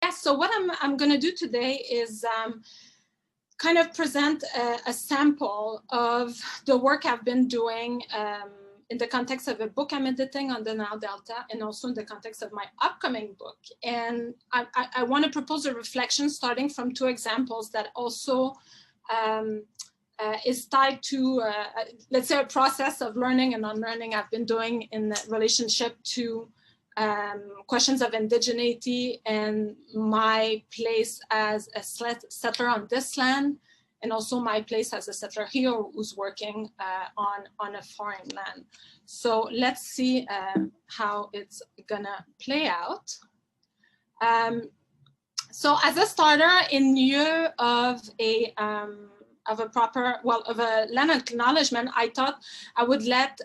Yes, so what I'm going to do today is kind of present a sample of the work I've been doing in the context of a book I'm editing on the Nile Delta, and also in the context of my upcoming book. And I want to propose a reflection starting from two examples that also is tied to, let's say, a process of learning and unlearning I've been doing in relationship to questions of indigeneity and my place as a settler on this land, and also my place as a settler here who's working on a foreign land. So let's see how it's gonna play out. So as a starter, in lieu of a land acknowledgement, I thought I would let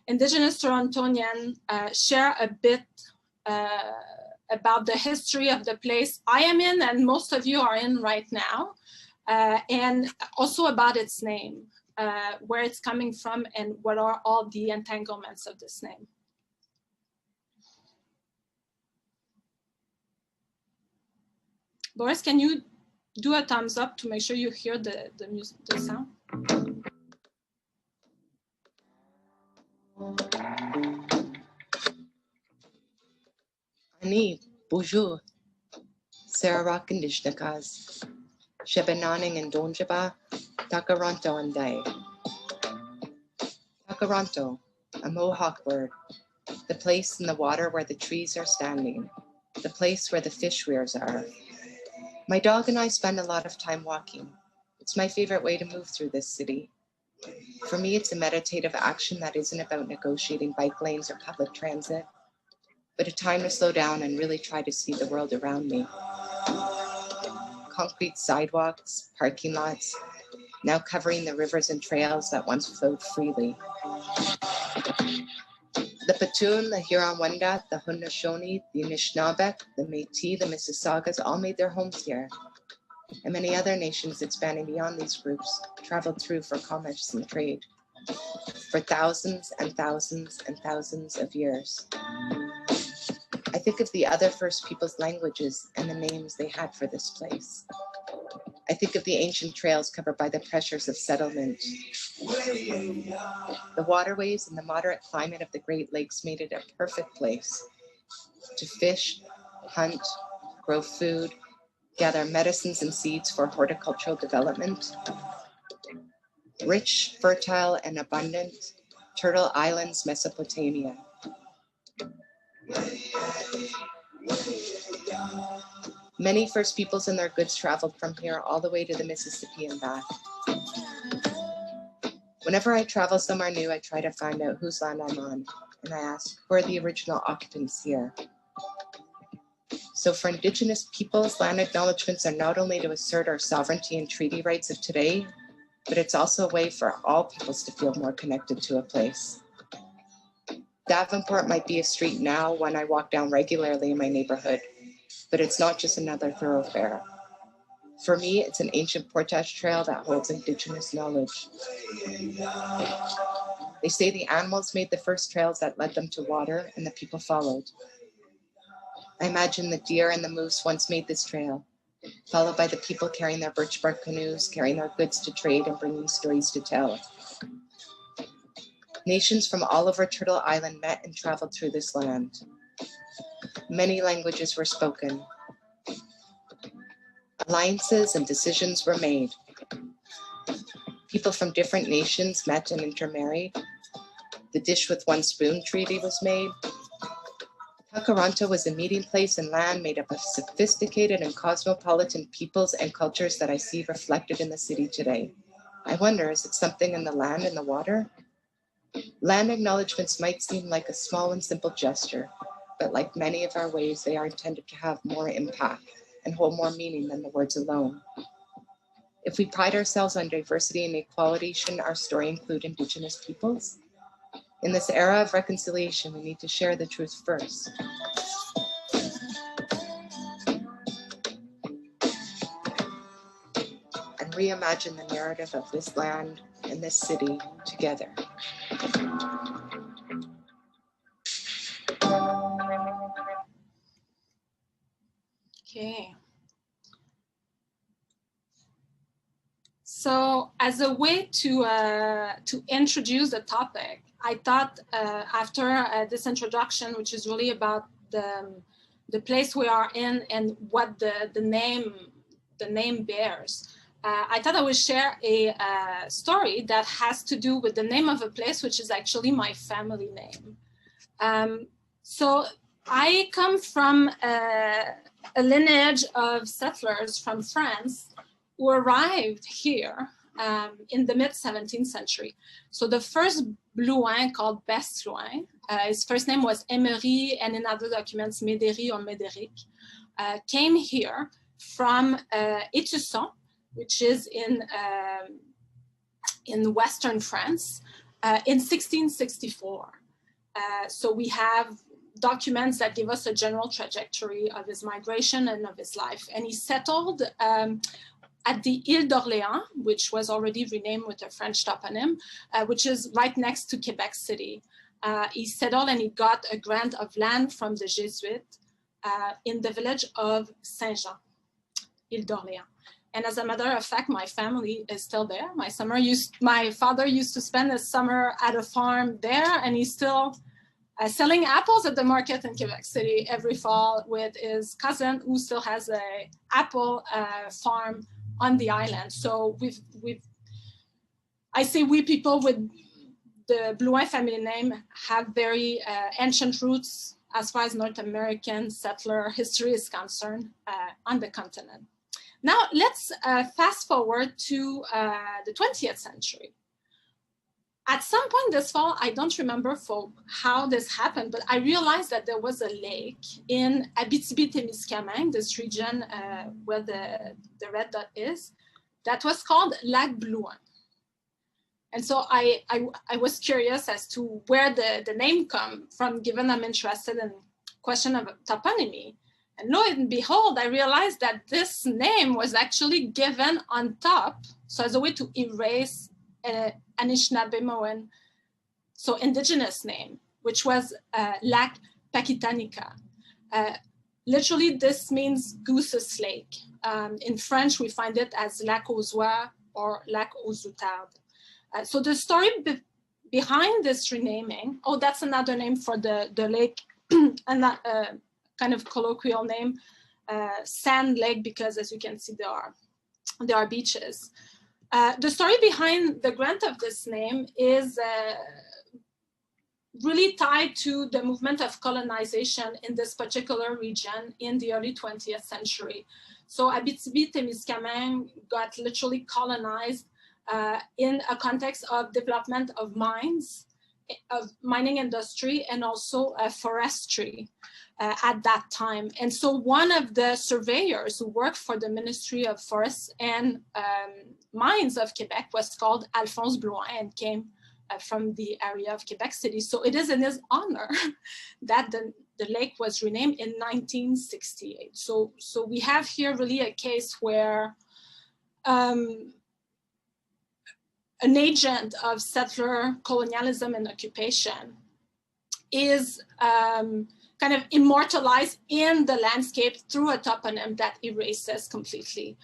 Indigenous Torontonian share a bit about the history of the place I am in, and most of you are in right now, and also about its name, where it's coming from, and what are all the entanglements of this name. Boris, can you do a thumbs up to make sure you hear the music, the sound? Ani, bonjour. Sarah Rakandishnakas. Shebananing and Donjaba, Takaranto and Day. Takaranto, a Mohawk word. The place in the water where the trees are standing. The place where the fish weirs are. My dog and I spend a lot of time walking. It's my favorite way to move through this city. For me, it's a meditative action that isn't about negotiating bike lanes or public transit, but a time to slow down and really try to see the world around me. Concrete sidewalks, parking lots, now covering the rivers and trails that once flowed freely. The Petun, the Huron-Wendat, the Haudenosaunee, the Anishinaabe, the Métis, the Mississaugas all made their homes here. And many other nations expanding beyond these groups traveled through for commerce and trade for thousands and thousands and thousands of years. I think of the other First Peoples' languages and the names they had for this place. I think of the ancient trails covered by the pressures of settlement. The waterways and the moderate climate of the Great Lakes made it a perfect place to fish, hunt, grow food, gather medicines and seeds for horticultural development. Rich, fertile, and abundant, Turtle Islands, Mesopotamia. Many First Peoples and their goods traveled from here all the way to the Mississippi and back. Whenever I travel somewhere new, I try to find out whose land I'm on, and I ask, who are the original occupants here? So for Indigenous peoples, land acknowledgements are not only to assert our sovereignty and treaty rights of today, but it's also a way for all peoples to feel more connected to a place. Davenport might be a street now, one I walk down regularly in my neighborhood, but it's not just another thoroughfare. For me, it's an ancient portage trail that holds Indigenous knowledge. They say the animals made the first trails that led them to water, and the people followed. I imagine the deer and the moose once made this trail, followed by the people carrying their birch bark canoes, carrying their goods to trade and bringing stories to tell. Nations from all over Turtle Island met and traveled through this land. Many languages were spoken. Alliances and decisions were made. People from different nations met and intermarried. The dish with one spoon treaty was made. Takaranto was a meeting place and land made up of sophisticated and cosmopolitan peoples and cultures that I see reflected in the city today. I wonder, is it something in the land and the water? Land acknowledgements might seem like a small and simple gesture, but like many of our ways, they are intended to have more impact and hold more meaning than the words alone. If we pride ourselves on diversity and equality, shouldn't our story include Indigenous peoples? In this era of reconciliation, we need to share the truth first. And reimagine the narrative of this land and this city together. Okay. So as a way to introduce the topic, I thought after this introduction, which is really about the place we are in and what the name bears, I thought I would share a story that has to do with the name of a place, which is actually my family name. So I come from a lineage of settlers from France who arrived here in the mid-17th century. So the first Blouin, called Best Blouin, his first name was Emery, and in other documents, Médéry or Médéric, came here from Étusson, which is in Western France, in 1664. So we have documents that give us a general trajectory of his migration and of his life. And he settled at the Ile d'Orléans, which was already renamed with a French toponym, which is right next to Quebec City. He settled and he got a grant of land from the Jesuits in the village of Saint-Jean, Ile d'Orléans. And as a matter of fact, my family is still there. My father used to spend the summer at a farm there, and he's still selling apples at the market in Quebec City every fall with his cousin, who still has a apple farm on the island. So I say we people with the Blouin family name have very ancient roots as far as North American settler history is concerned on the continent. Now let's fast forward to the 20th century. At some point this fall, I don't remember for how this happened, but I realized that there was a lake in Abitibi-Témiscamingue, this region where the red dot is, that was called Lac Blouin. And so I was curious as to where the name come from, given I'm interested in question of toponymy. And lo and behold, I realized that this name was actually given on top, so as a way to erase Anishinaabemowin, so indigenous name, which was Lac Pakitanika. Literally, this means Goose's Lake. In French, we find it as Lac aux Oies or Lac aux Outardes. So the story behind this renaming, oh, that's another name for the lake, and that kind of colloquial name, Sand Lake, because as you can see, there are beaches. The story behind the grant of this name is really tied to the movement of colonization in this particular region in the early 20th century. So Abitibi-Témiscamingue got literally colonized in a context of development of mines, of mining industry, and also forestry at that time. And so one of the surveyors who worked for the Ministry of Forests and Mines of Quebec was called Alphonse Blouin and came from the area of Quebec City. So it is in his honor that the lake was renamed in 1968. So we have here really a case where an agent of settler colonialism and occupation is kind of immortalized in the landscape through a toponym that erases completely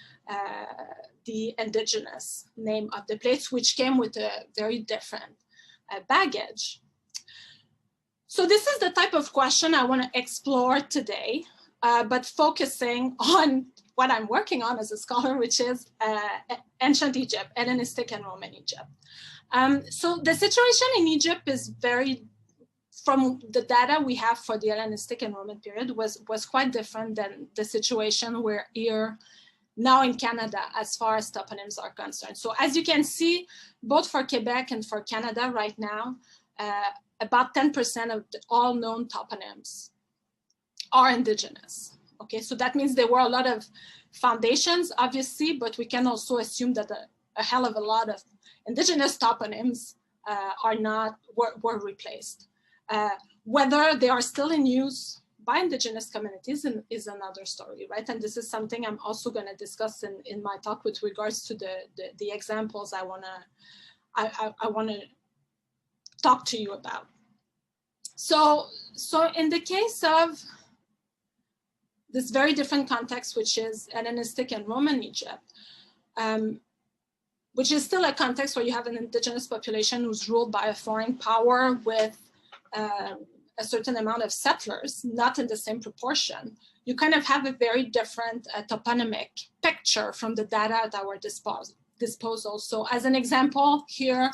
the indigenous name of the place, which came with a very different baggage. So this is the type of question I want to explore today, but focusing on what I'm working on as a scholar, which is ancient Egypt, Hellenistic and Roman Egypt. So the situation in Egypt is very, from the data we have for the Hellenistic and Roman period, was quite different than the situation we're here now in Canada as far as toponyms are concerned. So as you can see, both for Quebec and for Canada right now, about 10% of all known toponyms are indigenous. Okay, so that means there were a lot of foundations, obviously, but we can also assume that a hell of a lot of indigenous toponyms were replaced. Whether they are still in use by indigenous communities is another story, right? And this is something I'm also going to discuss in my talk with regards to the examples I wanna talk to you about. So in the case of this very different context, which is Hellenistic and Roman Egypt, which is still a context where you have an indigenous population who's ruled by a foreign power with a certain amount of settlers, not in the same proportion. You kind of have a very different toponymic picture from the data at our disposal. So as an example here,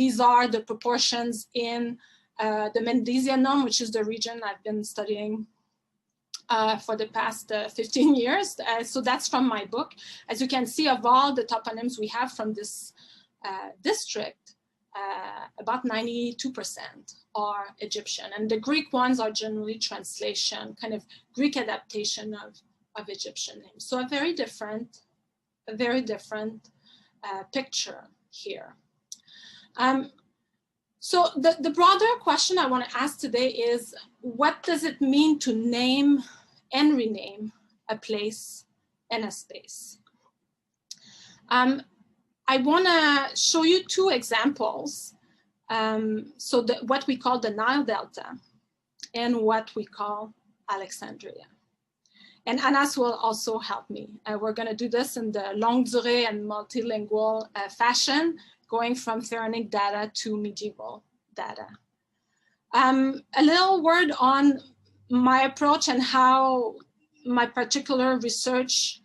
these are the proportions in the Mendesianum, which is the region I've been studying for the past 15 years. So that's from my book. As you can see, of all the toponyms we have from this district, about 92% are Egyptian. And the Greek ones are generally translation, kind of Greek adaptation of Egyptian names. So a very different picture here. So the broader question I want to ask today is, what does it mean to name and rename a place and a space? I want to show you two examples. So what we call the Nile Delta and what we call Alexandria. And Anass will also help me. We're going to do this in the longue durée and multilingual fashion, going from pharaonic data to medieval data. A little word on my approach and how my particular research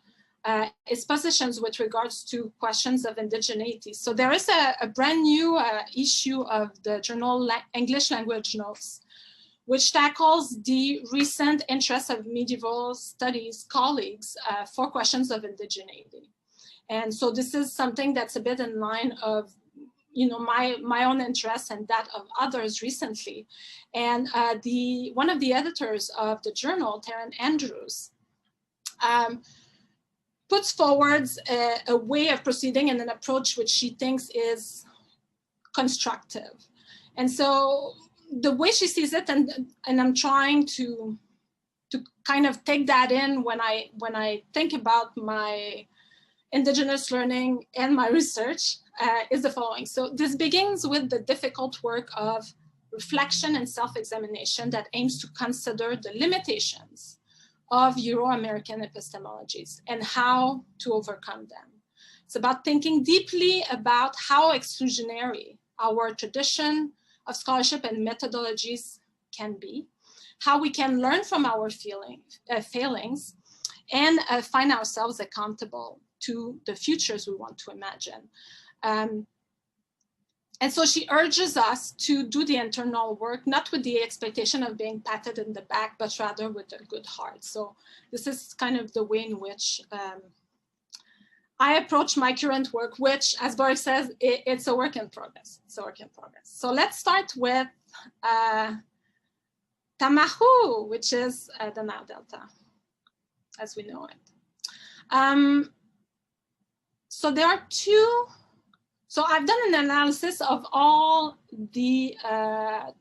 is positioned with regards to questions of indigeneity. So there is a brand new issue of the journal English Language Notes, which tackles the recent interest of medieval studies colleagues for questions of indigeneity. And so this is something that's a bit in line of my own interests and that of others recently. And one of the editors of the journal, Taryn Andrews, puts forward a way of proceeding and an approach which she thinks is constructive. And so the way she sees it, and I'm trying to kind of take that in when I think about my indigenous learning and my research, is the following. So this begins with the difficult work of reflection and self-examination that aims to consider the limitations of Euro-American epistemologies and how to overcome them. It's about thinking deeply about how exclusionary our tradition of scholarship and methodologies can be, how we can learn from our failings, and find ourselves accountable to the futures we want to imagine. And so she urges us to do the internal work, not with the expectation of being patted in the back, but rather with a good heart. So this is kind of the way in which I approach my current work, which, as Boris says, it's a work in progress. It's a work in progress. So let's start with Tamahu, which is the Nile Delta, as we know it. So there are two. So I've done an analysis of all the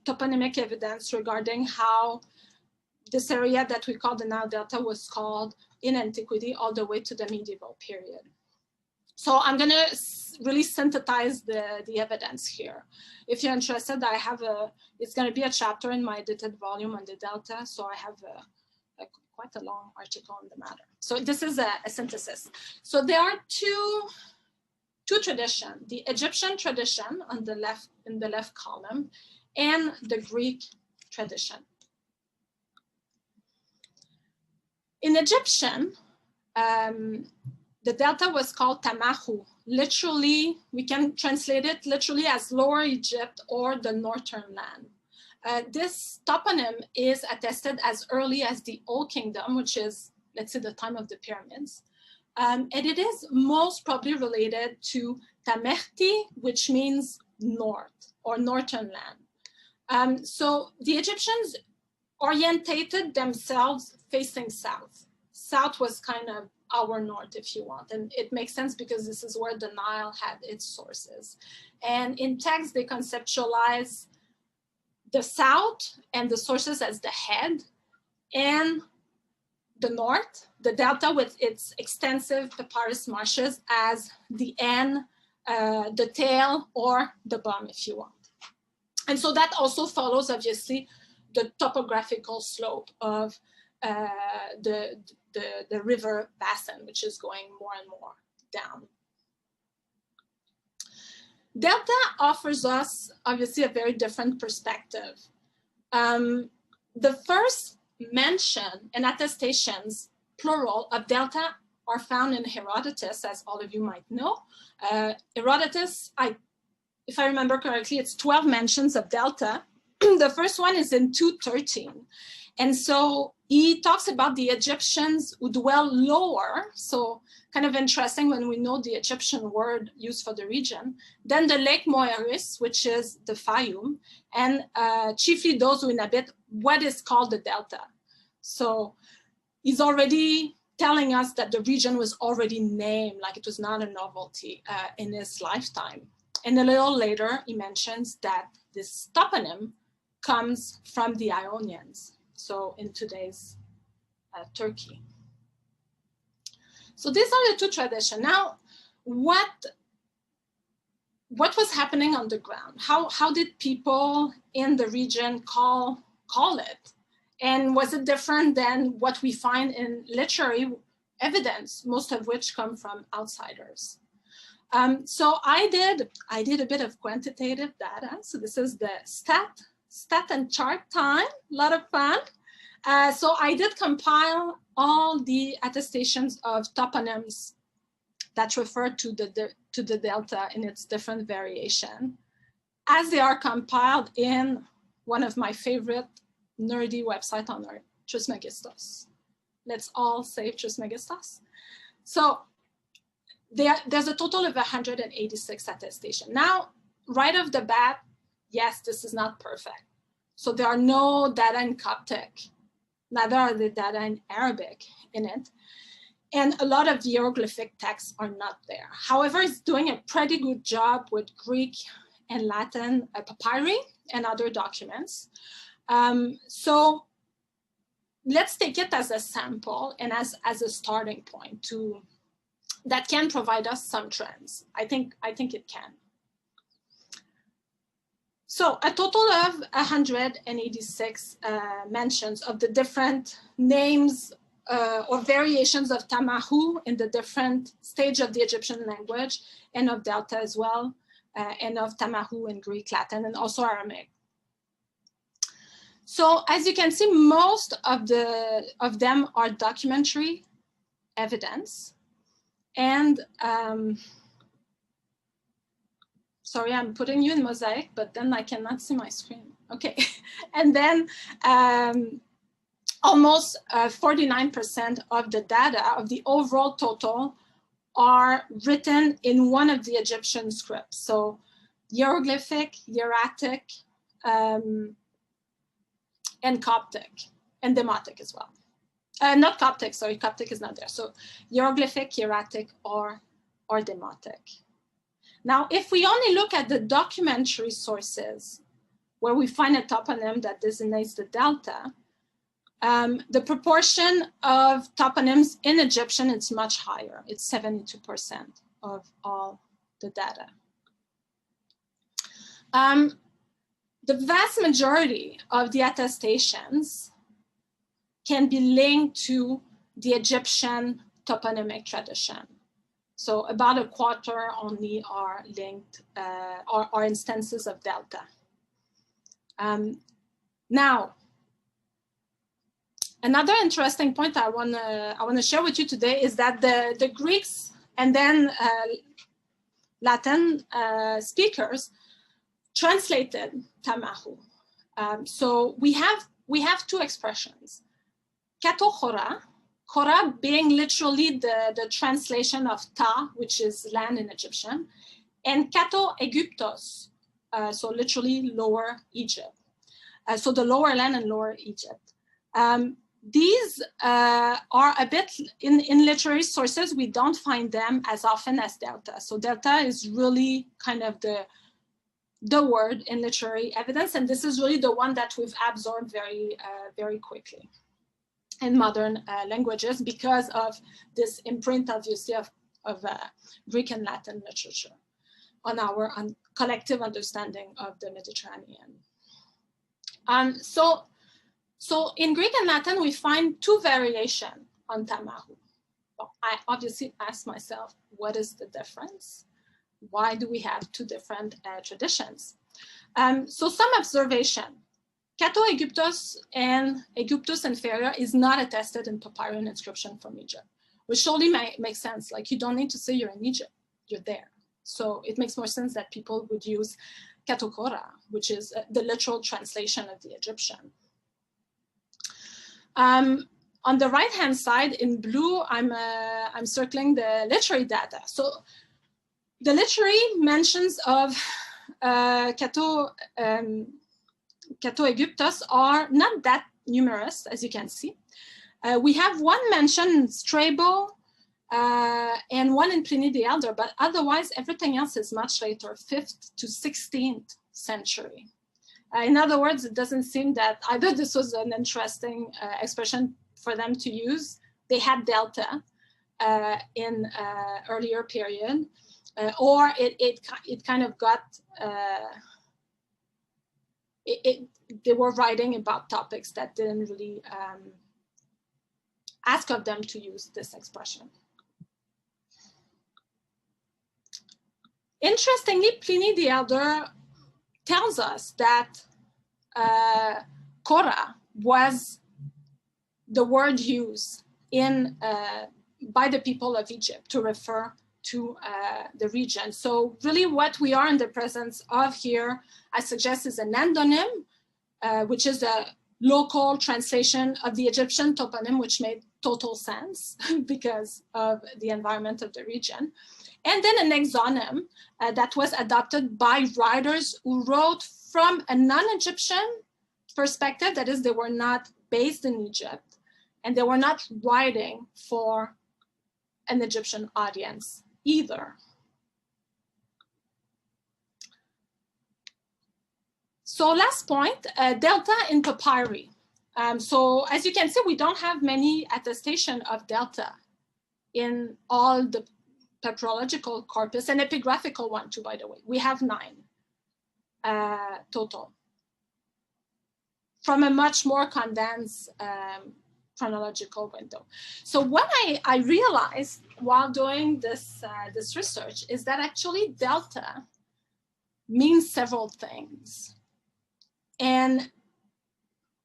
toponymic evidence regarding how this area that we call the Nile Delta was called in antiquity all the way to the medieval period. So I'm going to really synthesize the evidence here. If you're interested, it's going to be a chapter in my edited volume on the Delta. So I have quite a long article on the matter. So this is a synthesis. So there are two traditions, the Egyptian tradition on the left, in the left column, and the Greek tradition. In Egyptian, the delta was called Tamahu. Literally, we can translate it literally as Lower Egypt or the Northern Land. This toponym is attested as early as the Old Kingdom, which is, let's say, the time of the pyramids. And it is most probably related to Tamerti, which means north or northern land. So the Egyptians orientated themselves facing south. South was kind of our north, if you want. And it makes sense because this is where the Nile had its sources. And in text, they conceptualize the south and the sources as the head, and the north, the delta with its extensive papyrus marshes, as the end, the tail, or the bum, if you want. And so that also follows, obviously, the topographical slope of the river basin, which is going more and more down. Delta offers us, obviously, a very different perspective. The first mention and attestations, plural, of delta are found in Herodotus, as all of you might know. Herodotus, if I remember correctly, it's 12 mentions of delta. The first one is in 213. And so he talks about the Egyptians who dwell lower, so kind of interesting when we know the Egyptian word used for the region, then the Lake Moeris, which is the Fayum, and chiefly those who inhabit what is called the delta. So he's already telling us that the region was already named, like it was not a novelty in his lifetime. And a little later, he mentions that this toponym comes from the Ionians, so in today's Turkey. So these are the two traditions. Now, what was happening on the ground? How did people in the region call it? And was it different than what we find in literary evidence, most of which come from outsiders? So I did a bit of quantitative data. So this is the stat and chart time, a lot of fun. So I did compile all the attestations of toponyms that refer to the delta in its different variation, as they are compiled in one of my favorite nerdy websites on earth, Trismegistos. Let's all save Trismegistos. So there's a total of 186 attestations. Now, right off the bat, yes, this is not perfect. So there are no data in Coptic, neither are the data in Arabic in it. And a lot of the hieroglyphic texts are not there. However, it's doing a pretty good job with Greek and Latin papyri and other documents. So let's take it as a sample and as a starting point that can provide us some trends. I think it can. So a total of 186 mentions of the different names or variations of Tamahu in the different stage of the Egyptian language, and of Delta as well, and of Tamahu in Greek, Latin, and also Aramaic. So as you can see, most of them are documentary evidence. And sorry, I'm putting you in mosaic, but then I cannot see my screen. Okay, and then almost 49% of the data of the overall total are written in one of the Egyptian scripts. So hieroglyphic, hieratic, and Coptic, and Demotic as well. Not Coptic, sorry, Coptic is not there. So hieroglyphic, hieratic, or Demotic. Now, if we only look at the documentary sources where we find a toponym that designates the delta, the proportion of toponyms in Egyptian is much higher. It's 72% of all the data. The vast majority of the attestations can be linked to the Egyptian toponymic tradition. So about a quarter only are linked, are instances of delta. Now, another interesting point I wanna share with you today is that the Greeks and then Latin speakers translated Tamahu. So we have two expressions. Kato chora, chora being literally the translation of ta, which is land in Egyptian, and kato Aegyptos, so literally lower Egypt. So the lower land and lower Egypt. These are a bit, in literary sources, we don't find them as often as delta. So delta is really kind of the word in literary evidence, and this is really the one that we've absorbed very quickly in modern languages because of this imprint, obviously, of Greek and Latin literature on our collective understanding of the Mediterranean. So So in Greek and Latin, we find two variations on Tamahu. Well, I obviously asked myself, what is the difference? Why do we have two different traditions? So some observation. Cato Aegyptus and Aegyptus Inferior is not attested in papyri and inscription from Egypt, which totally makes sense. Like, you don't need to say you're in Egypt, you're there. So it makes more sense that people would use Katokora, which is the literal translation of the Egyptian. On the right-hand side in blue, I'm circling the literary data. So the literary mentions of Cato Aegyptus are not that numerous, as you can see. We have one mention in Strabo and one in Pliny the Elder, but otherwise everything else is much later, 5th to 16th century. In other words, it doesn't seem that either this was an interesting expression for them to use. They had delta in earlier period, or it kind of got, they were writing about topics that didn't really ask of them to use this expression. Interestingly, Pliny the Elder tells us that Kora was the word used in by the people of Egypt to refer to the region. So really what we are in the presence of here, I suggest, is an endonym, which is a local translation of the Egyptian toponym, which made total sense because of the environment of the region. And then an exonym that was adopted by writers who wrote from a non-Egyptian perspective, that is, they were not based in Egypt, and they were not writing for an Egyptian audience either. So last point, delta in papyri. So as you can see, we don't have many attestation of delta in all the papyrological corpus, and epigraphical one too, by the way. We have 9 total, from a much more condensed chronological window. So what I realized while doing this, this research is that actually delta means several things. And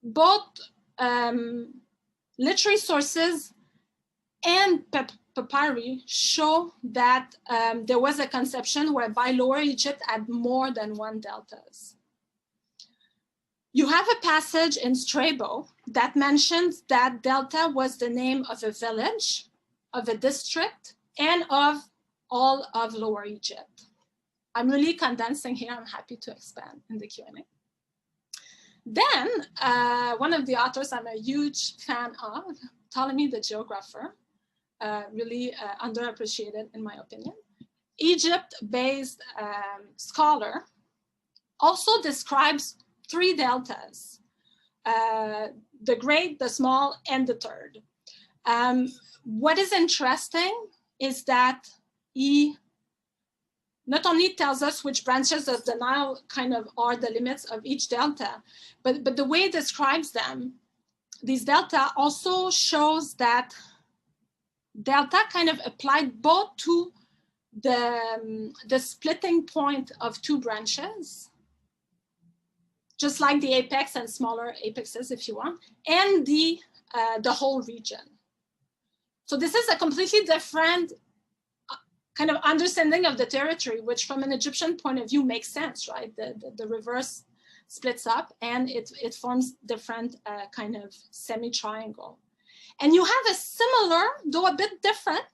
both literary sources and papyri show that there was a conception whereby Lower Egypt had more than one deltas. You have a passage in Strabo that mentions that delta was the name of a village, of a district, and of all of Lower Egypt. I'm really condensing here. I'm happy to expand in the Q&A. Then one of the authors I'm a huge fan of, Ptolemy the geographer, really underappreciated in my opinion, Egypt-based scholar, also describes 3 deltas, the great, the small, and the third. What is interesting is that he not only tells us which branches of the Nile kind of are the limits of each delta, but the way he describes them, these delta also shows that delta kind of applied both to the splitting point of 2 branches, just like the apex and smaller apexes, if you want, and the whole region. So this is a completely different kind of understanding of the territory, which from an Egyptian point of view makes sense, right? The reverse splits up and it forms different kind of semi-triangle. And you have a similar, though a bit different,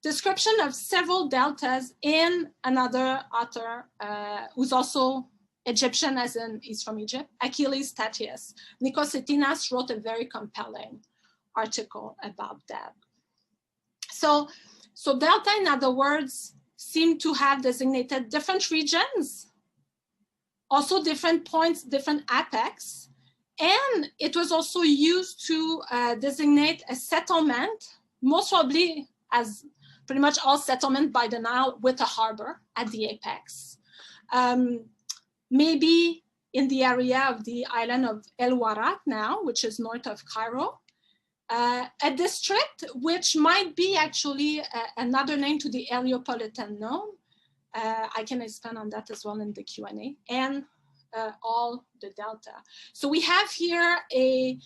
description of several deltas in another author who's also Egyptian, as in he's from Egypt, Achilles Tatius. Nikos Etinas wrote a very compelling article about that. So delta, in other words, seem to have designated different regions, also different points, different apex, and it was also used to designate a settlement, most probably, as pretty much all settlement by the Nile, with a harbor at the apex. Maybe in the area of the island of El Warat now, which is north of Cairo. A district which might be actually another name to the Heliopolitan nome. I can expand on that as well in the Q&A, and all the delta. So we have here a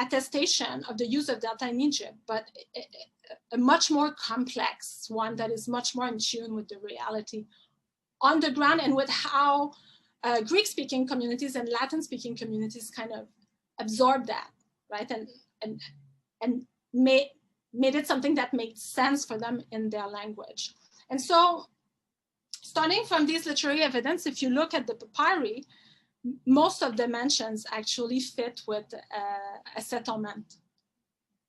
attestation of the use of delta in Egypt, but a much more complex one that is much more in tune with the reality on the ground and with how Greek-speaking communities and Latin-speaking communities kind of absorbed that, right? And made it something that made sense for them in their language. And so, starting from these literary evidence, if you look at the papyri, most of the mentions actually fit with a settlement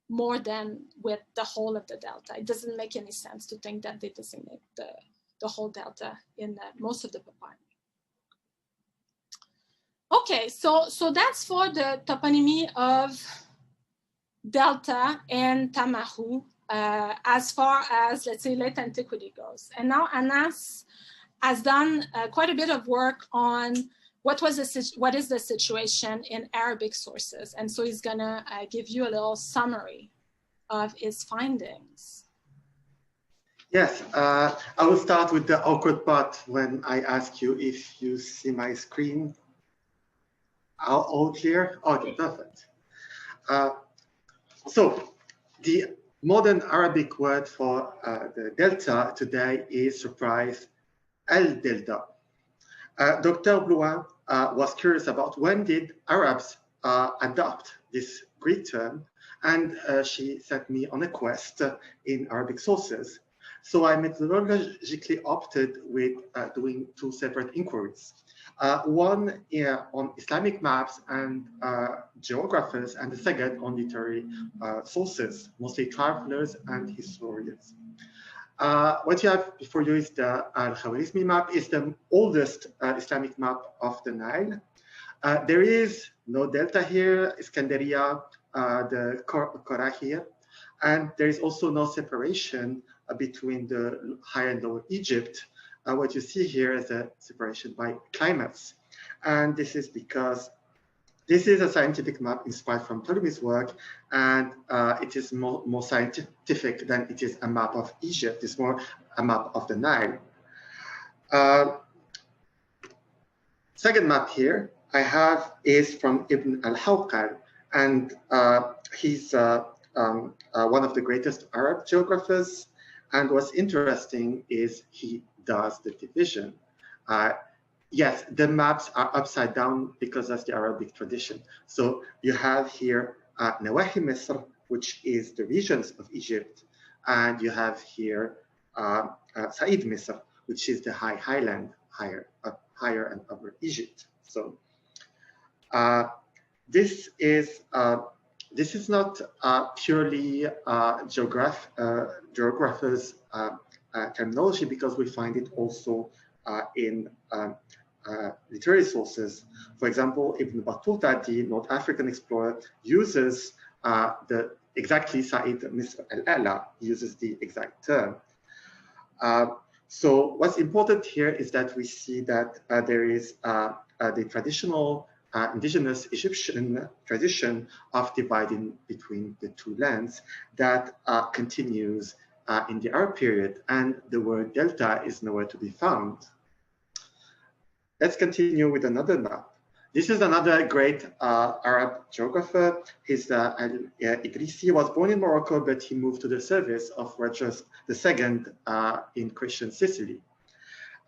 more than with the whole of the delta. It doesn't make any sense to think that they designate the whole delta in most of the papyri. Okay, so that's for the toponymy of Delta and Tamahu as far as, let's say, late antiquity goes. And now Anass has done quite a bit of work on what is the situation in Arabic sources. And so he's gonna give you a little summary of his findings. Yes, I will start with the awkward part when I ask you if you see my screen. All clear? Okay, perfect. So the modern Arabic word for the delta today is, surprise, Al-Delta. Dr. Blouin was curious about when did Arabs adopt this Greek term, and she sent me on a quest in Arabic sources. So I methodologically opted with doing two separate inquiries. One on Islamic maps and geographers, and the second on literary sources, mostly travelers and historians. What you have before you is the Al-Khwarizmi map. Is the oldest Islamic map of the Nile. There is no delta here, Iskandaria, the Korah here, and there is also no separation between the higher and lower Egypt. What you see here is a separation by climates. And this is because this is a scientific map inspired from Ptolemy's work, and it is more scientific than it is a map of Egypt. It's more a map of the Nile. Second map here I have is from Ibn al-Hawqal, and he's one of the greatest Arab geographers. And what's interesting is he does the division. Yes, the maps are upside down because that's the Arabic tradition. So you have here Nawahi Misr, which is the regions of Egypt, and you have here Sa'id Misr, which is the highland, higher and upper Egypt. So this is not purely geographers' terminology, because we find it also in literary sources. For example, Ibn Battuta, the North African explorer, uses exactly Sa'id Misr al-A'la, uses the exact term. So what's important here is that we see that there is the traditional indigenous Egyptian tradition of dividing between the two lands that continues in the Arab period, and the word delta is nowhere to be found. Let's continue with another map. This is another great Arab geographer. He's Idrisi. Was born in Morocco, but he moved to the service of Rhakotis II in Christian Sicily.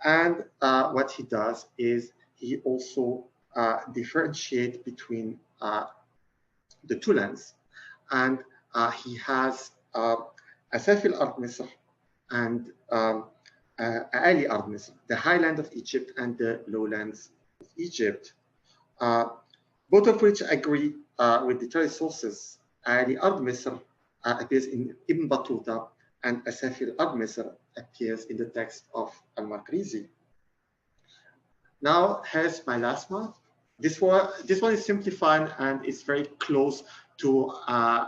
And what he does is he also differentiate between the two lands, and he has Asafil Ard Misr and Ali Ard Misr, the highland of Egypt and the lowlands of Egypt, both of which agree with literary sources. Ali Ard Misr appears in Ibn Battuta, and Asafil Ard Misr appears in the text of Al-Maqrizi. Now here's my last map. This one is simplified, and it's very close to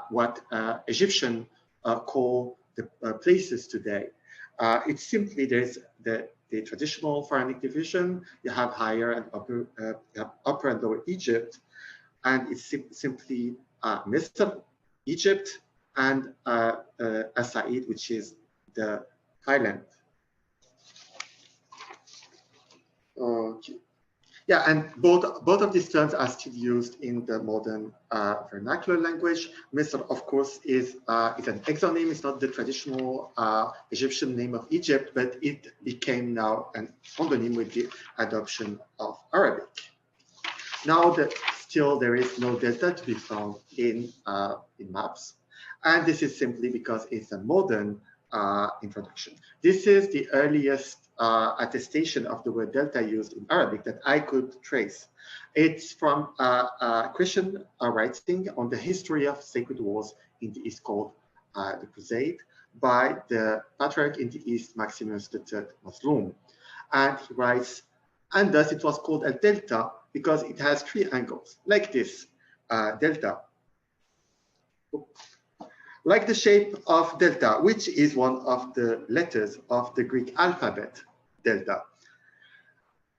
what Egyptian call the places today. It's simply there's the the traditional pharaonic division. You have higher and upper, you have upper and lower Egypt, and it's simply Misr, Egypt, and As-Sa'id, which is the highland. Okay. Yeah, and both of these terms are still used in the modern vernacular language. Misr, of course, is an exoname. It's not the traditional Egyptian name of Egypt, but it became now an homonym with the adoption of Arabic. Now that still there is no delta to be found in maps, and this is simply because it's a modern introduction. This is the earliest attestation of the word delta used in Arabic that I could trace. It's from a Christian writing on the history of sacred wars in the East called the Crusade by the Patriarch in the East, Maximus III Muslim. And he writes, and thus it was called a delta because it has 3 angles, like this, delta. Like the shape of delta, which is one of the letters of the Greek alphabet, delta.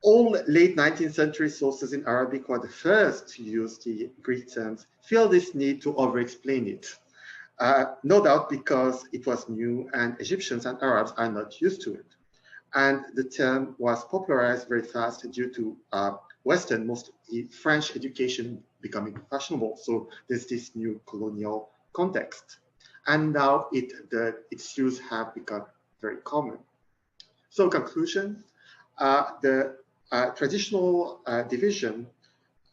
All late 19th century sources in Arabic who are the first to use the Greek terms feel this need to over-explain it. No doubt because it was new and Egyptians and Arabs are not used to it. And the term was popularized very fast due to Western, mostly French education becoming fashionable. So there's this new colonial context. And now its use have become very common. So conclusion, the traditional division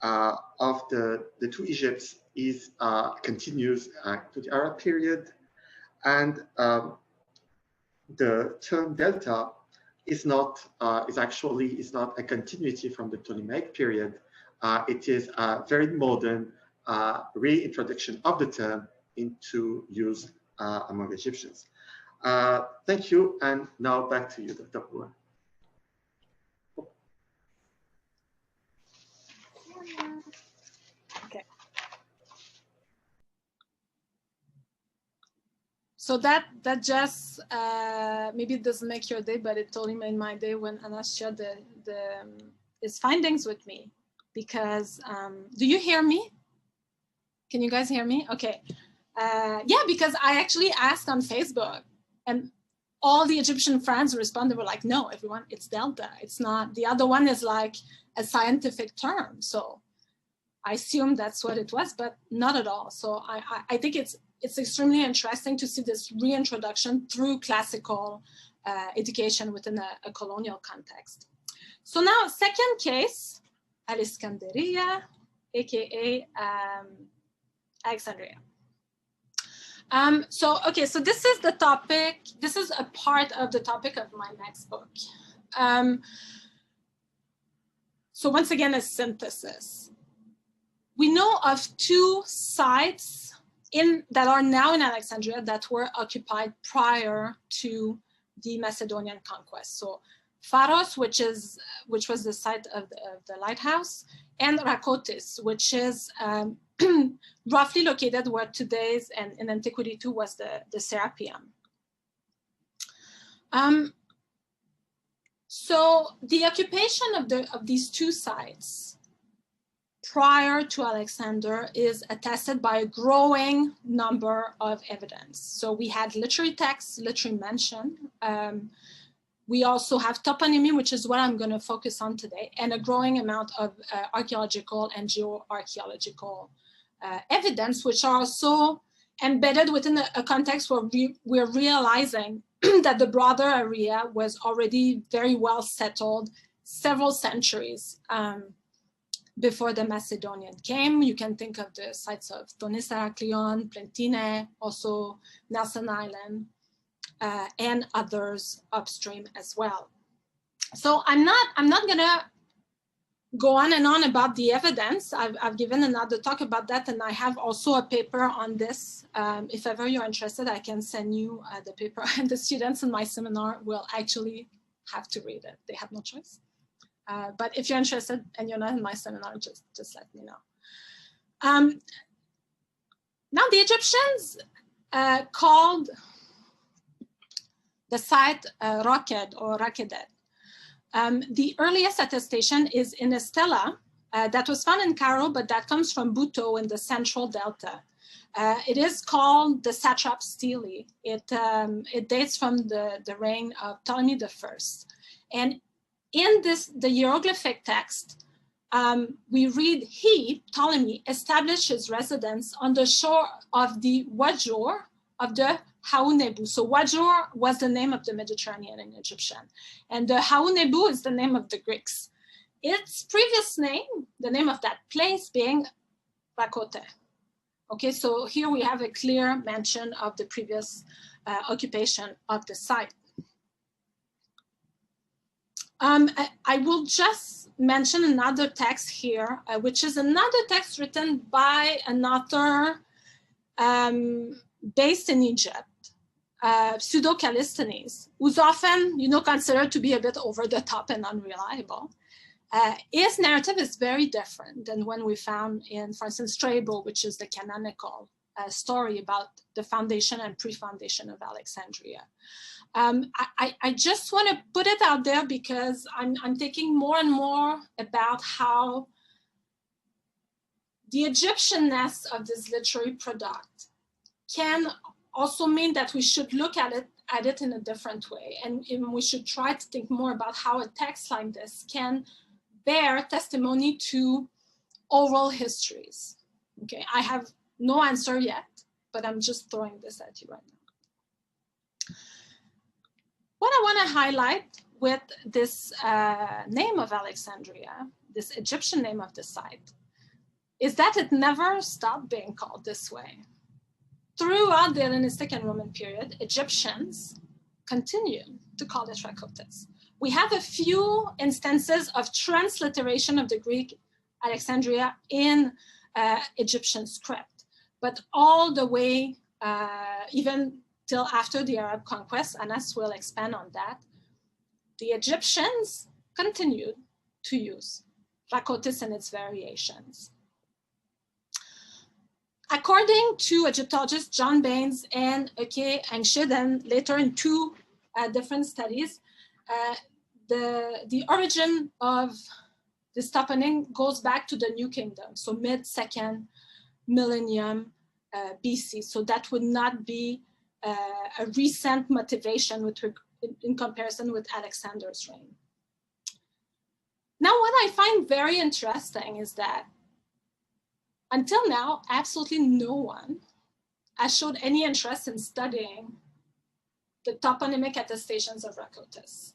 of the 2 Egypts continues to the Arab period, and the term delta is not a continuity from the Ptolemaic period. It is a very modern reintroduction of the term into use among Egyptians. Thank you, and now back to you, Dr. Blouin. Okay. So that just maybe it doesn't make your day, but it totally made my day when Anass shared his findings with me. Because do you hear me? Can you guys hear me? Okay. Yeah, because I actually asked on Facebook, and all the Egyptian friends responded, were like, no, everyone, it's delta. It's not, the other one is like a scientific term. So I assumed that's what it was, but not at all. So I think it's extremely interesting to see this reintroduction through classical education within a colonial context. So now, second case, Alexandria, aka Alexandria. So this is the topic, this is a part of the topic of my next book. So once again, a synthesis. We know of 2 sites that are now in Alexandria that were occupied prior to the Macedonian conquest. So Pharos, which was the site of the lighthouse, and Rhakotis, which is roughly located where today's, and in antiquity too, was the Serapeum. So the occupation of these 2 sites prior to Alexander is attested by a growing number of evidence. So we had literary texts, literary mention. We also have toponymy, which is what I'm going to focus on today, and a growing amount of archaeological and geoarchaeological evidence, which are also embedded within a context where we're realizing that the broader area was already very well settled several centuries before the Macedonian came. You can think of the sites of Tonissa, Cleon, Plentine, also Nelson Island, and others upstream as well. So I'm not gonna go on and on about the evidence. I've given another talk about that, and I have also a paper on this. If ever you're interested, I can send you the paper, and the students in my seminar will actually have to read it. They have no choice. But if you're interested and you're not in my seminar, just let me know. Now the Egyptians called the site Raked or Rakedet. The earliest attestation is in a stela that was found in Cairo, but that comes from Buto in the central delta. It is called the satrap stele. It dates from the reign of Ptolemy I. And in the hieroglyphic text, we read, he, Ptolemy, established his residence on the shore of the Wajur of the Haunebu. So Wajur was the name of the Mediterranean in Egyptian. And the Haunebu is the name of the Greeks. Its previous name, the name of that place being Raqoda. Okay, so here we have a clear mention of the previous occupation of the site. I will just mention another text here, which is another text written by an author based in Egypt, Pseudo-Callisthenes, who's often, considered to be a bit over the top and unreliable. His narrative is very different than one we found in, for instance, Strabo, which is the canonical story about the foundation and pre-foundation of Alexandria. I just want to put it out there because I'm thinking more and more about how the Egyptianness of this literary product can also mean that we should look at it in a different way. And we should try to think more about how a text like this can bear testimony to oral histories. Okay, I have no answer yet, but I'm just throwing this at you right now. What I want to highlight with this name of Alexandria, this Egyptian name of the site, is that it never stopped being called this way. Throughout the Hellenistic and Roman period, Egyptians continued to call it Rhakotis. We have a few instances of transliteration of the Greek Alexandria in Egyptian script, but all the way, even till after the Arab conquest, Anass will expand on that, the Egyptians continued to use Rhakotis and its variations. According to Egyptologists John Baines and Eke Engshiden, later in two different studies, the origin of this toponym goes back to the New Kingdom, so mid-2nd millennium BC. So that would not be a recent motivation in comparison with Alexander's reign. Now, what I find very interesting is that until now, absolutely no one has showed any interest in studying the toponymic attestations of Rhakotis.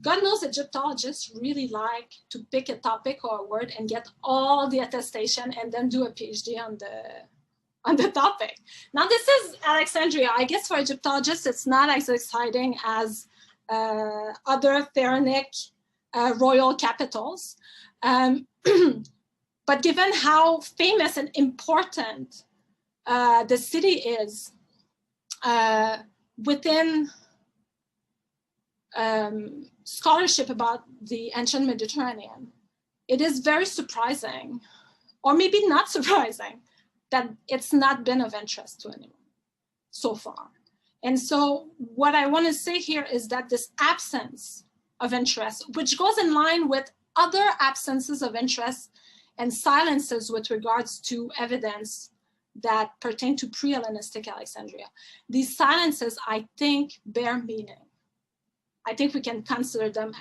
God knows Egyptologists really like to pick a topic or a word and get all the attestation and then do a PhD on the topic. Now this is Alexandria. I guess for Egyptologists, it's not as exciting as other Pharaonic royal capitals. But given how famous and important the city is within scholarship about the ancient Mediterranean, it is very surprising, or maybe not surprising, that it's not been of interest to anyone so far. And so what I want to say here is that this absence of interest, which goes in line with other absences of interest and silences with regards to evidence that pertain to pre-Hellenistic Alexandria. These silences, I think, bear meaning. I think we can consider them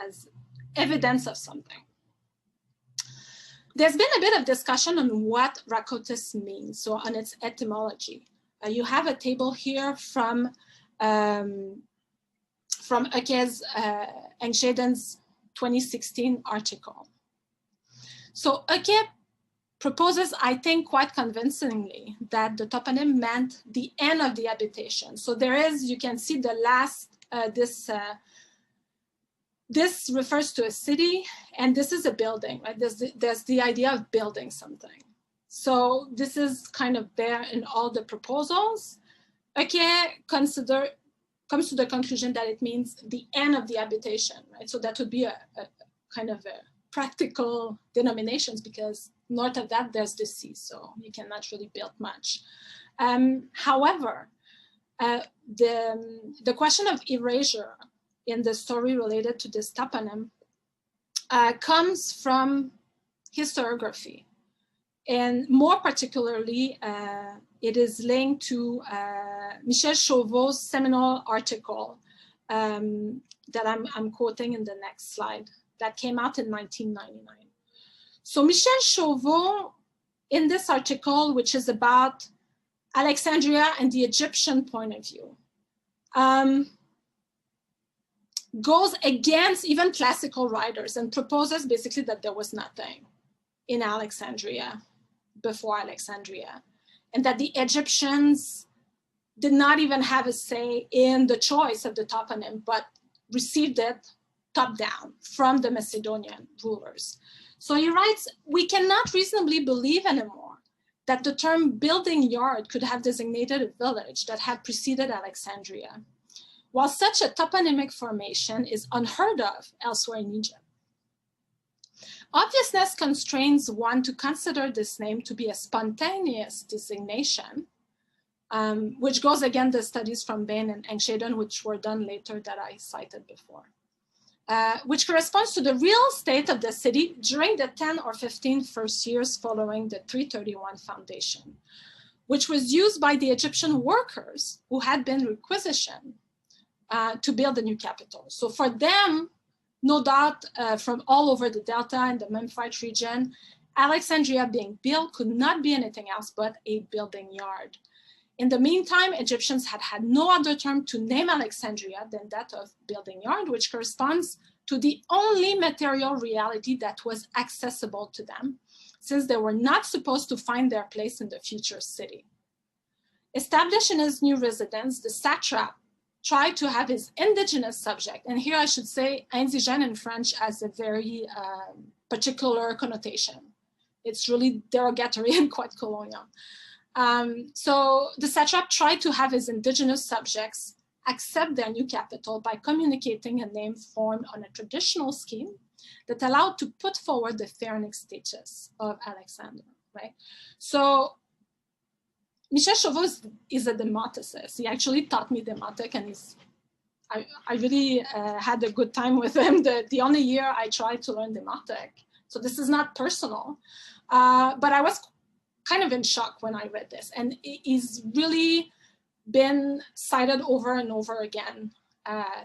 as evidence of something. There's been a bit of discussion on what Rhakotis means, so on its etymology. You have a table here from Eke Engsheden's 2016 article. So Eke proposes, I think quite convincingly, that the toponym meant the end of the habitation. So there is, you can see the last, this refers to a city, and this is a building, right? There's the idea of building something. So this is kind of there in all the proposals. Eke comes to the conclusion that it means the end of the habitation, right? So that would be a kind of a practical denominations, because north of that there's the sea, so you cannot really build much. However, the question of erasure in the story related to this toponym comes from historiography. And more particularly, it is linked to Michel Chauveau's seminal article that I'm quoting in the next slide that came out in 1999. So Michel Chauveau, in this article, which is about Alexandria and the Egyptian point of view, goes against even classical writers and proposes basically that there was nothing in Alexandria before Alexandria, and that the Egyptians did not even have a say in the choice of the toponym, but received it top down from the Macedonian rulers. So he writes, we cannot reasonably believe anymore that the term building yard could have designated a village that had preceded Alexandria, while such a toponymic formation is unheard of elsewhere in Egypt. Obviousness constrains one to consider this name to be a spontaneous designation, which goes against the studies from Bain and Engsheden, which were done later that I cited before, which corresponds to the real state of the city during the 10 or 15 first years following the 331 foundation, which was used by the Egyptian workers who had been requisitioned to build a new capital. So for them, no doubt from all over the Delta and the Memphite region, Alexandria being built could not be anything else but a building yard. In the meantime, Egyptians had had no other term to name Alexandria than that of building yard, which corresponds to the only material reality that was accessible to them, since they were not supposed to find their place in the future city. Established in his new residence, the satrap tried to have his indigenous subject, and here I should say indigène in French as a very particular connotation. It's really derogatory and quite colonial. So the satrap tried to have his indigenous subjects accept their new capital by communicating a name formed on a traditional scheme that allowed to put forward the pharaonic status of Alexander, right? So Michel Chauveau is a demoticist. He actually taught me demotic, and I really had a good time with him. The only year I tried to learn demotic. So this is not personal, but I was kind of in shock when I read this. And he's really been cited over and over again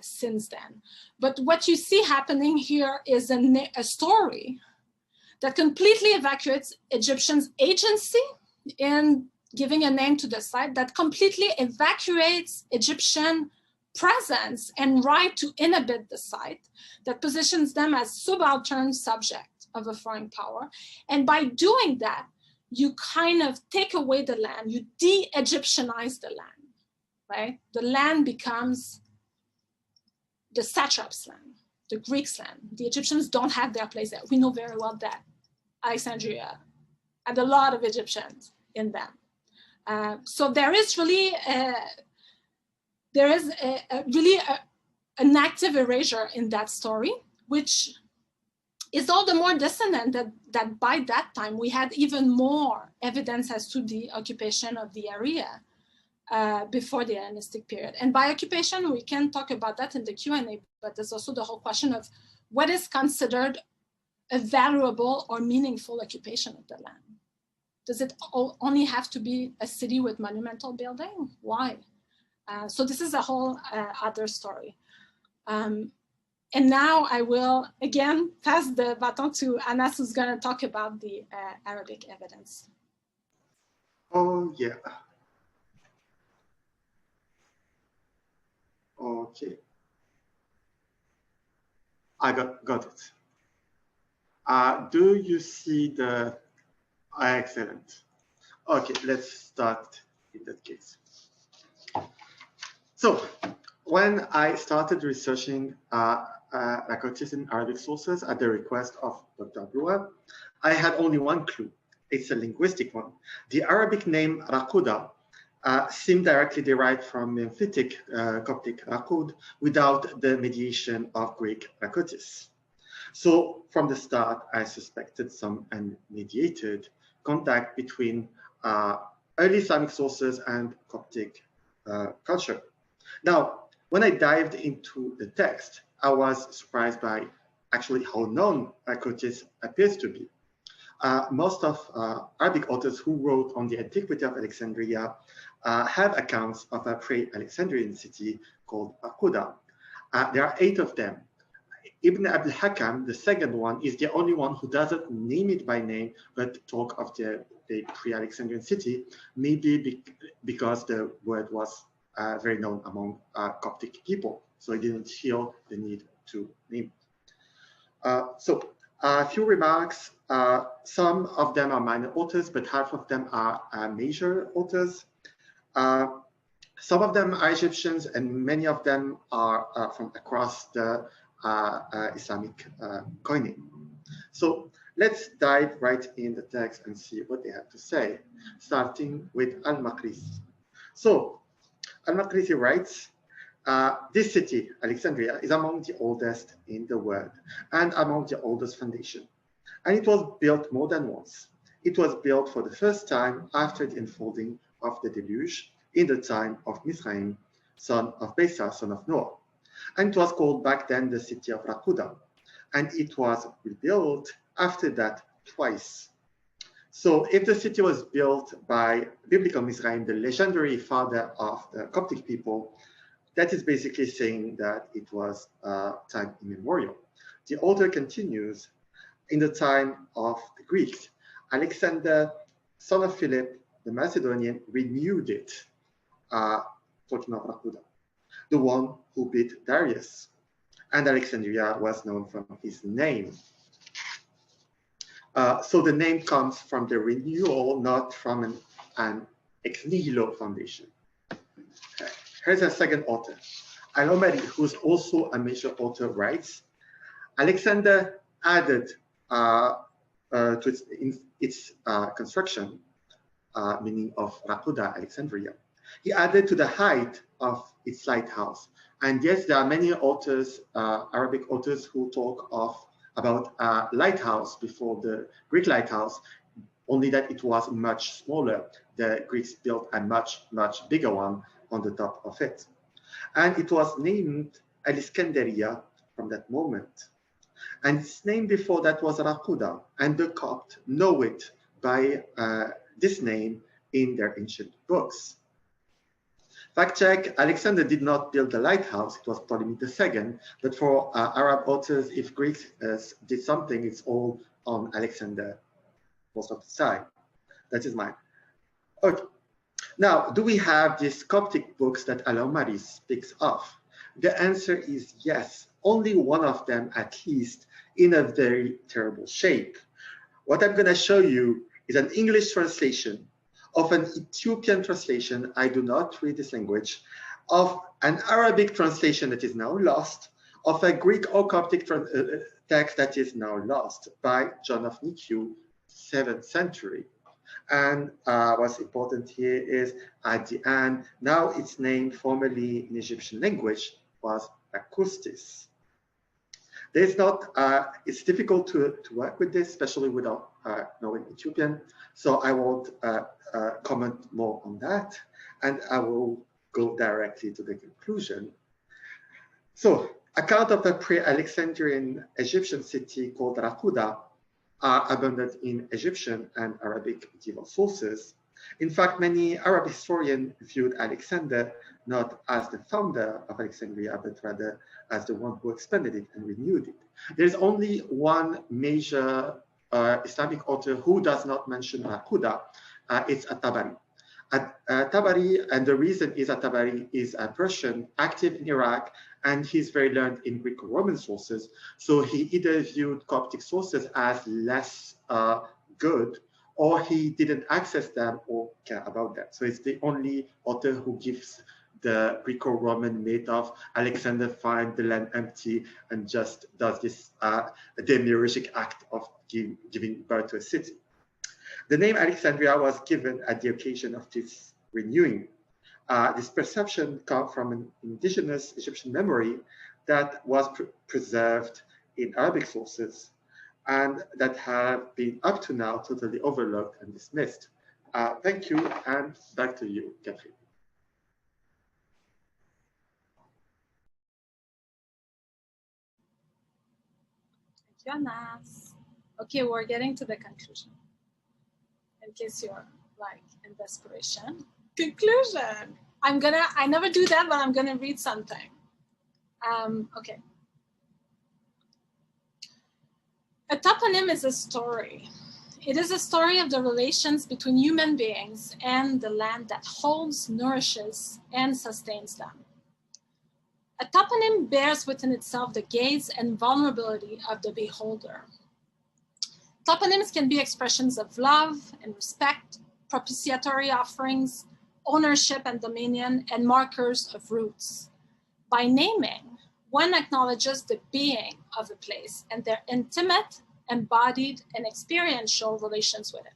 since then. But what you see happening here is a story that completely evacuates Egyptians' agency in giving a name to the site, that completely evacuates Egyptian presence and right to inhabit the site, that positions them as subaltern subject of a foreign power. And by doing that, you kind of take away the land, you de-Egyptianize the land, right? The land becomes the satrap's land, the Greeks' land. The Egyptians don't have their place there. We know very well that Alexandria had a lot of Egyptians in them. So there is really an active erasure in that story, which is all the more dissonant that by that time we had even more evidence as to the occupation of the area before the Hellenistic period. And by occupation, we can talk about that in the Q&A, but there's also the whole question of what is considered a valuable or meaningful occupation of the land. Does it only have to be a city with monumental building? Why? So this is a whole other story. And now I will again pass the baton to Anass, who's going to talk about the Arabic evidence. Oh, yeah. Okay. I got it. Do you see the... Excellent. Okay, let's start in that case. So when I started researching Rhakotis in Arabic sources at the request of Dr. Blouin, I had only one clue. It's a linguistic one. The Arabic name Raqoda seemed directly derived from Memphitic Coptic Raqod without the mediation of Greek Rhakotis. So from the start, I suspected some unmediated contact between early Islamic sources and Coptic culture. Now, when I dived into the text, I was surprised by actually how known Rhakotis appears to be. Most of Arabic authors who wrote on the antiquity of Alexandria have accounts of a pre-Alexandrian city called Raqoda. There are 8 of them. Ibn Abd al-Hakam, the second one, is the only one who doesn't name it by name, but talk of the pre-Alexandrian city, maybe because the word was very known among Coptic people, so he didn't feel the need to name it. So a few remarks. Some of them are minor authors, but half of them are major authors. Some of them are Egyptians, and many of them are from across the Islamic coinage. So let's dive right in the text and see what they have to say, starting with Al-Maqrizi. So Al-Maqrizi writes, this city, Alexandria, is among the oldest in the world and among the oldest foundation. And it was built more than once. It was built for the first time after the unfolding of the deluge in the time of Mizraim, son of Besa, son of Noah. And it was called back then the city of Raqoda. And it was rebuilt after that twice. So if the city was built by biblical Mizraim, the legendary father of the Coptic people, that is basically saying that it was time immemorial. The author continues, in the time of the Greeks, Alexander, son of Philip, the Macedonian, renewed it, talking of Raqoda, the one who beat Darius. And Alexandria was known from his name. So the name comes from the renewal, not from an ex nihilo foundation. Here's a second author. Al-Maqrizi, who's also a major author, writes, Alexander added to its construction, meaning of Raqoda, Alexandria. He added to the height of its lighthouse. And yes, there are many authors, Arabic authors, who talk about lighthouse before the Greek lighthouse, only that it was much smaller. The Greeks built a much, much bigger one on the top of it. And it was named Alexandria from that moment. And its name before that was Raqoda, and the Copt know it by this name in their ancient books. Fact check, Alexander did not build the lighthouse, it was Ptolemy II, but for Arab authors, if Greeks did something, it's all on Alexander most of the time. That is mine. Okay. Now, do we have these Coptic books that Al-Maqrizi speaks of? The answer is yes, only one of them at least in a very terrible shape. What I'm gonna show you is an English translation of an Ethiopian translation, I do not read this language, of an Arabic translation that is now lost, of a Greek or Coptic text that is now lost by John of Nikiu, 7th century. And what's important here is at the end, now its name formerly in Egyptian language was Rhakotis. There's not, it's difficult to work with this, especially without knowing Ethiopian. So I won't comment more on that. And I will go directly to the conclusion. So account of a pre-Alexandrian Egyptian city called Raqoda are abundant in Egyptian and Arabic medieval sources. In fact, many Arab historians viewed Alexander not as the founder of Alexandria, but rather as the one who expanded it and renewed it. There's only one major Islamic author who does not mention Raqoda. It's At-Tabari. At-Tabari, and the reason is At-Tabari is a Persian active in Iraq, and he's very learned in Greco-Roman sources. So he either viewed Coptic sources as less good, or he didn't access them or care about them. So it's the only author who gives the Greco-Roman myth of Alexander finds the land empty and just does this demiurgic act of giving birth to a city. The name Alexandria was given at the occasion of this renewing. This perception comes from an indigenous Egyptian memory that was preserved in Arabic sources and that have been up to now totally overlooked and dismissed. Thank you, and back to you, Katherine. you, Anass. Okay, we're getting to the conclusion. In case you're like in desperation. Conclusion. I never do that, but I'm gonna read something. Okay. A toponym is a story. It is a story of the relations between human beings and the land that holds, nourishes, and sustains them. A toponym bears within itself the gaze and vulnerability of the beholder. Toponyms can be expressions of love and respect, propitiatory offerings, ownership and dominion, and markers of roots. By naming, one acknowledges the being of a place and their intimate, embodied, and experiential relations with it.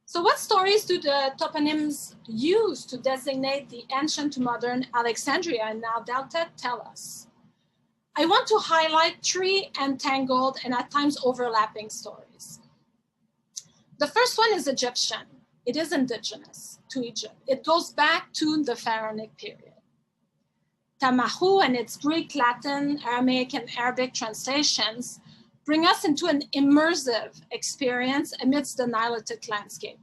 So what stories do the toponyms use to designate the ancient to modern Alexandria and Nile Delta tell us? I want to highlight three entangled and at times overlapping stories. The first one is Egyptian. It is indigenous to Egypt. It goes back to the Pharaonic period. Tamahu and its Greek, Latin, Aramaic, and Arabic translations bring us into an immersive experience amidst the Nilotic landscape.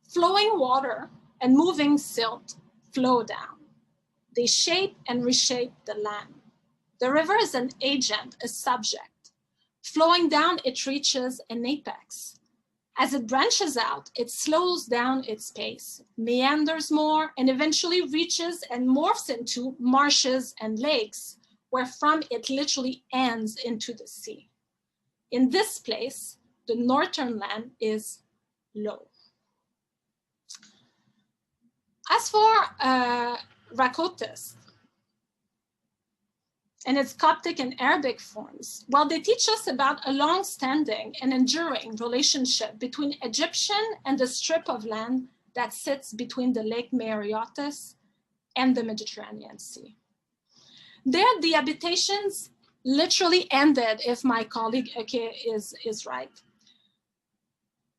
Flowing water and moving silt flow down. They shape and reshape the land. The river is an agent, a subject. Flowing down, it reaches an apex. As it branches out, it slows down its pace, meanders more, and eventually reaches and morphs into marshes and lakes, where from it literally ends into the sea. In this place, the northern land is low. As for Rhakotis and its Coptic and Arabic forms, well, they teach us about a long-standing and enduring relationship between Egyptian and the strip of land that sits between the Lake Mareotis and the Mediterranean Sea. There, the habitations literally ended, if my colleague is right.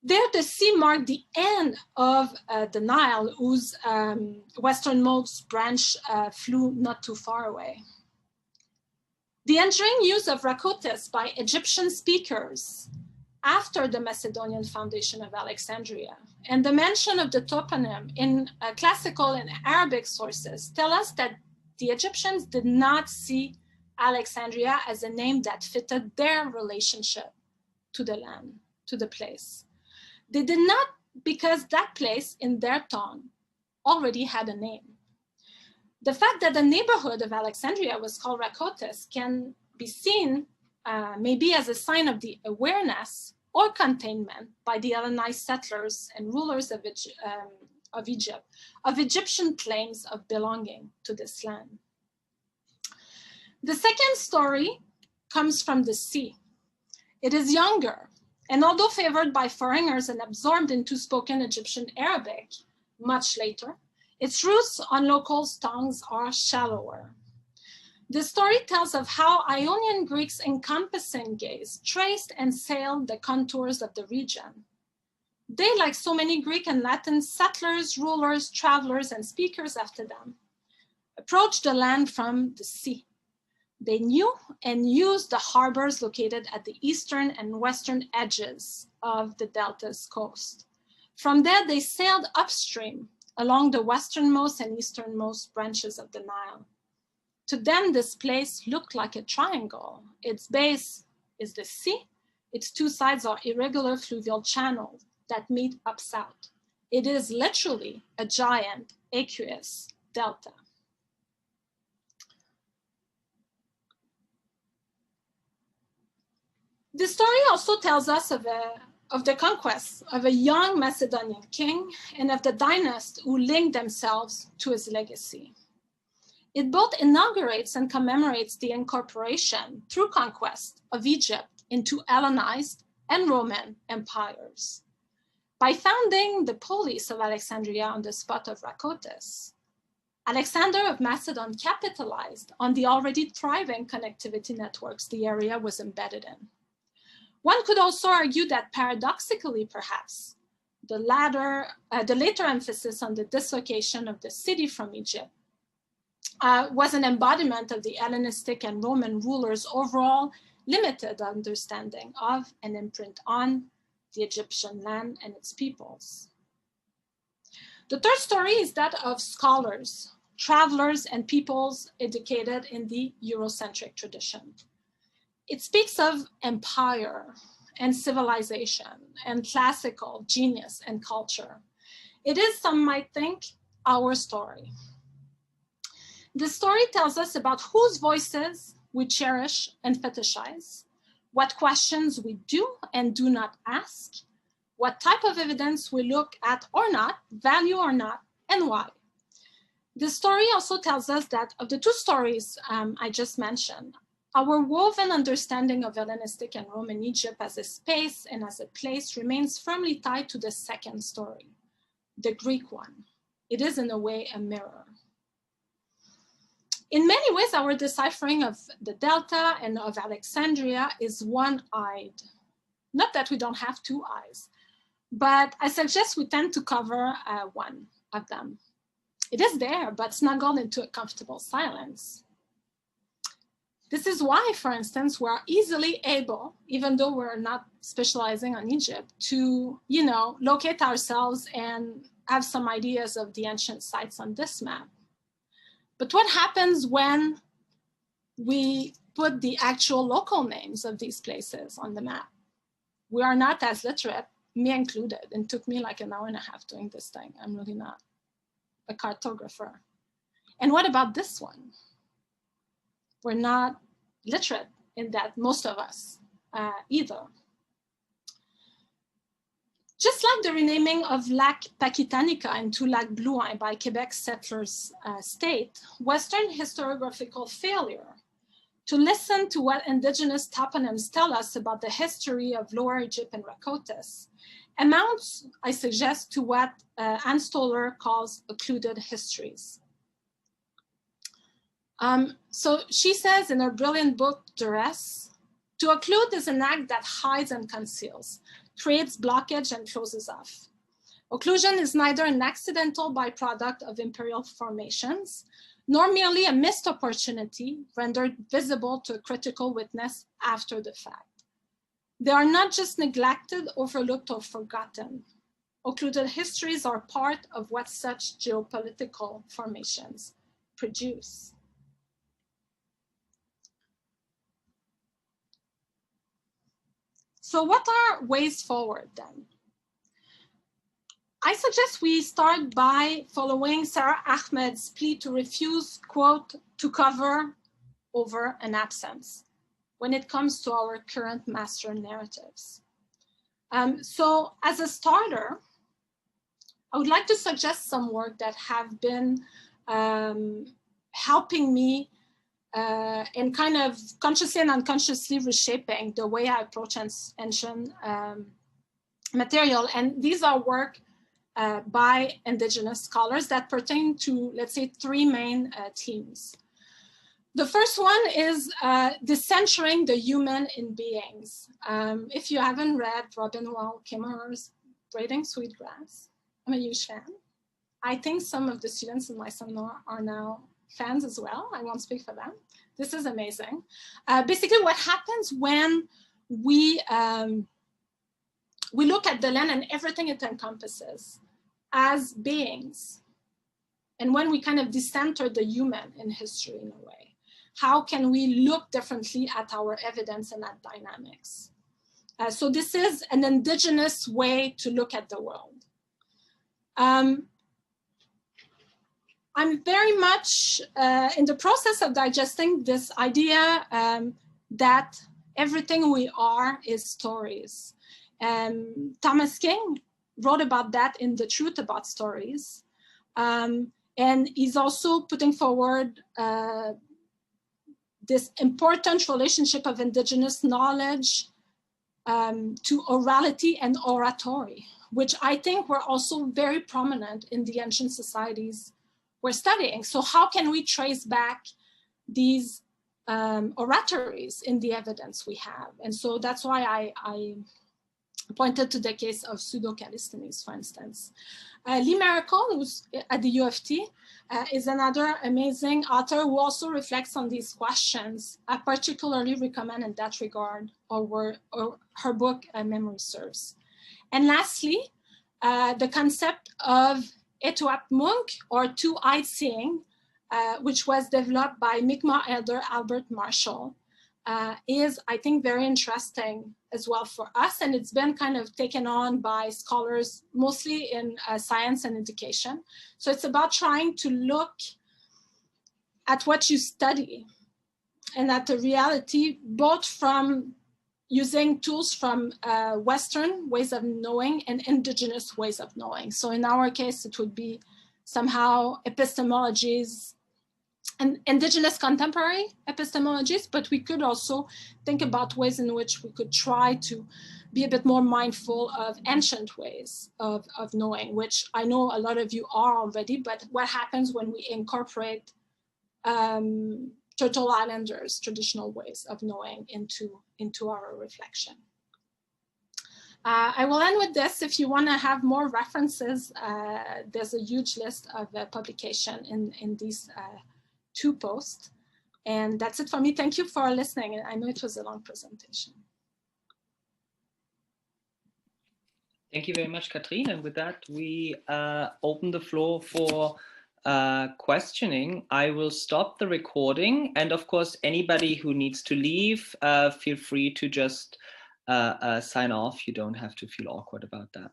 There, the sea marked the end of the Nile, whose westernmost branch flew not too far away. The enduring use of Rhakotis by Egyptian speakers after the Macedonian foundation of Alexandria and the mention of the toponym in classical and Arabic sources tell us that the Egyptians did not see Alexandria as a name that fitted their relationship to the land, to the place. They did not, because that place in their tongue already had a name. The fact that the neighborhood of Alexandria was called Rhakotis can be seen maybe as a sign of the awareness or containment by the Hellenized settlers and rulers of Egypt, of Egyptian claims of belonging to this land. The second story comes from the sea. It is younger, and although favored by foreigners and absorbed into spoken Egyptian Arabic much later, its roots on locals' tongues are shallower. The story tells of how Ionian Greeks encompassing gaze traced and sailed the contours of the region. They, like so many Greek and Latin settlers, rulers, travelers, and speakers after them, approached the land from the sea. They knew and used the harbors located at the eastern and western edges of the delta's coast. From there, they sailed upstream along the westernmost and easternmost branches of the Nile. To them, this place looked like a triangle. Its base is the sea. Its two sides are irregular fluvial channels that meet up south. It is literally a giant aqueous delta. The story also tells us of the conquest of a young Macedonian king and of the dynasts who linked themselves to his legacy. It both inaugurates and commemorates the incorporation through conquest of Egypt into Hellenized and Roman empires. By founding the polis of Alexandria on the spot of Rhakotis, Alexander of Macedon capitalized on the already thriving connectivity networks the area was embedded in. One could also argue that paradoxically, perhaps, the later emphasis on the dislocation of the city from Egypt was an embodiment of the Hellenistic and Roman rulers' overall limited understanding of and imprint on the Egyptian land and its peoples. The third story is that of scholars, travelers, and peoples educated in the Eurocentric tradition. It speaks of empire and civilization and classical genius and culture. It is, some might think, our story. The story tells us about whose voices we cherish and fetishize, what questions we do and do not ask, what type of evidence we look at or not, value or not, and why. The story also tells us that of the two stories I just mentioned, our woven understanding of Hellenistic and Roman Egypt as a space and as a place remains firmly tied to the second story, the Greek one. It is in a way a mirror. In many ways, our deciphering of the Delta and of Alexandria is one-eyed. Not that we don't have two eyes, but I suggest we tend to cover one of them. It is there, but snuggled into a comfortable silence. This is why, for instance, we're easily able, even though we're not specializing on Egypt, to, locate ourselves and have some ideas of the ancient sites on this map. But what happens when we put the actual local names of these places on the map? We are not as literate, me included, and it took me like an hour and a half doing this thing. I'm really not a cartographer. And what about this one? We're not literate in that, most of us, either. Just like the renaming of Lac Pakitanika into Lac Blouin by Quebec settlers state, Western historiographical failure to listen to what indigenous toponyms tell us about the history of Lower Egypt and Rhakotis amounts, I suggest, to what Anne Stoller calls occluded histories. So she says in her brilliant book, Duress, to occlude is an act that hides and conceals, creates blockage and closes off. Occlusion is neither an accidental byproduct of imperial formations, nor merely a missed opportunity rendered visible to a critical witness after the fact. They are not just neglected, overlooked, or forgotten. Occluded histories are part of what such geopolitical formations produce. So what are ways forward then? I suggest we start by following Sarah Ahmed's plea to refuse, quote, to cover over an absence when it comes to our current master narratives. So as a starter, I would like to suggest some work that have been helping me in kind of consciously and unconsciously reshaping the way I approach ancient material. And these are work by indigenous scholars that pertain to, let's say, three main themes. The first one is decentering the human in beings. If you haven't read Robin Wall Kimmerer's Braiding Sweetgrass, I'm a huge fan. I think some of the students in my seminar are now fans as well. I won't speak for them. This is amazing. Basically, what happens when we look at the land and everything it encompasses as beings, and when we kind of decenter the human in history in a way, how can we look differently at our evidence and at dynamics? So this is an indigenous way to look at the world. I'm very much in the process of digesting this idea that everything we are is stories. Thomas King wrote about that in The Truth About Stories. And he's also putting forward this important relationship of indigenous knowledge to orality and oratory, which I think were also very prominent in the ancient societies we're studying. So how can we trace back these oratories in the evidence we have? And so that's why I pointed to the case of Pseudo-Callisthenes, for instance. Lee Maracle, who's at the U of T, is another amazing author who also reflects on these questions. I particularly recommend in that regard, or her book, Memory Serves. And lastly, the concept of Etoapmunk, or two-eyed seeing, which was developed by Mi'kmaq elder Albert Marshall, is, I think, very interesting as well for us. And it's been kind of taken on by scholars, mostly in science and education. So it's about trying to look at what you study and at the reality, both from using tools from Western ways of knowing and indigenous ways of knowing. So in our case, it would be somehow epistemologies and indigenous contemporary epistemologies, but we could also think about ways in which we could try to be a bit more mindful of ancient ways of knowing, which I know a lot of you are already, but what happens when we incorporate Turtle Islanders' traditional ways of knowing into our reflection. I will end with this. If you want to have more references, there's a huge list of publication in these two posts. And that's it for me. Thank you for listening. I know it was a long presentation. Thank you very much, Katherine. And with that, we open the floor for questioning. I will stop the recording. And of course, anybody who needs to leave, feel free to just sign off. You don't have to feel awkward about that.